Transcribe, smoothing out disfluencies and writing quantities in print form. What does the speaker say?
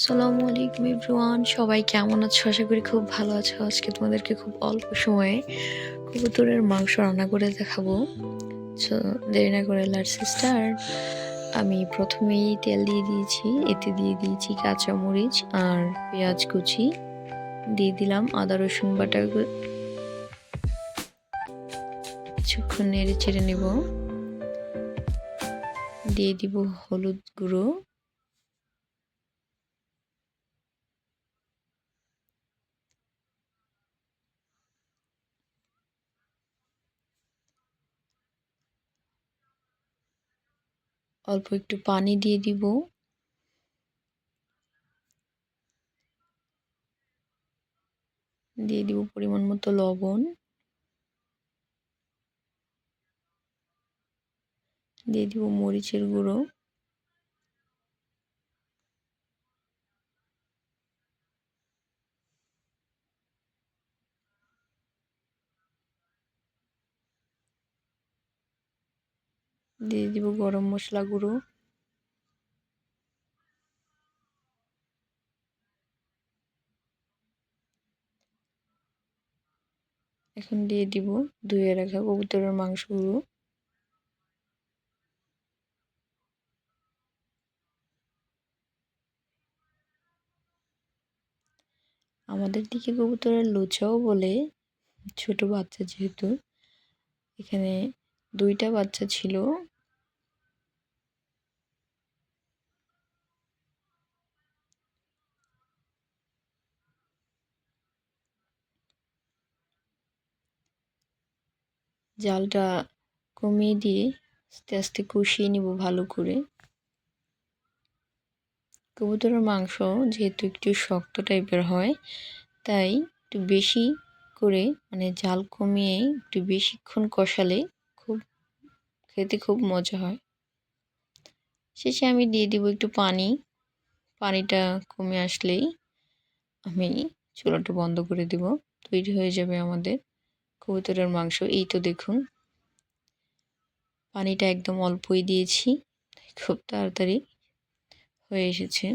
আসসালামু আলাইকুম এভরিওয়ান, সবাই কেমন আছো? আশা করি খুব ভালো আছো। আজকে তোমাদেরকে খুব অল্প সময়ে কবুতরের মাংস রান্না করে দেখাবো। সো দেরি না করে লেটস স্টার্ট। আমি প্রথমেই তেল দিয়ে দিয়েছি, এতে দিয়ে দিয়েছি কাঁচামরিচ আর পেঁয়াজ কুচি, দিয়ে দিলাম আদা রসুন বাটা, কিছুক্ষণ নেড়ে চেড়ে নেব। দিয়ে দিব হলুদ গুঁড়ো, অল্প একটু পানি দিয়ে দিব, দিয়ে দিব পরিমাণ মতো লবণ, দিয়ে দিব মরিচের গুঁড়ো, দিয়ে দিব গরম মশলা গুঁড়ো, এখন দিয়ে দিব ধুয়ে রাখা কবুতরের মাংসগুলো। আমাদের দিকে কবুতরের লোচাও বলে, ছোট বাচ্চা যেহেতু। এখানে 2টা বাচ্চা ছিল। জালটা কমিয়ে দিয়ে আস্তে আস্তে কষিয়ে নিব ভালো করে। কবুতরের মাংস যেহেতু একটু শক্ত টাইপের হয়, তাই একটু বেশি করে জাল কমিয়ে একটু বেশিক্ষণ কষালে খুব খেতে খুব মজা হয়। শেষে আমি দিয়ে দিব একটু পানি। পানিটা কমে আসলেই আমি চুলাটা বন্ধ করে দিব। তৈরি হয়ে যাবে আমাদের কবুতরের মাংস। এই তো দেখুন, পানিটা একদম অল্পই দিয়েছি, খুব তাড়াতাড়ি হয়ে এসেছে।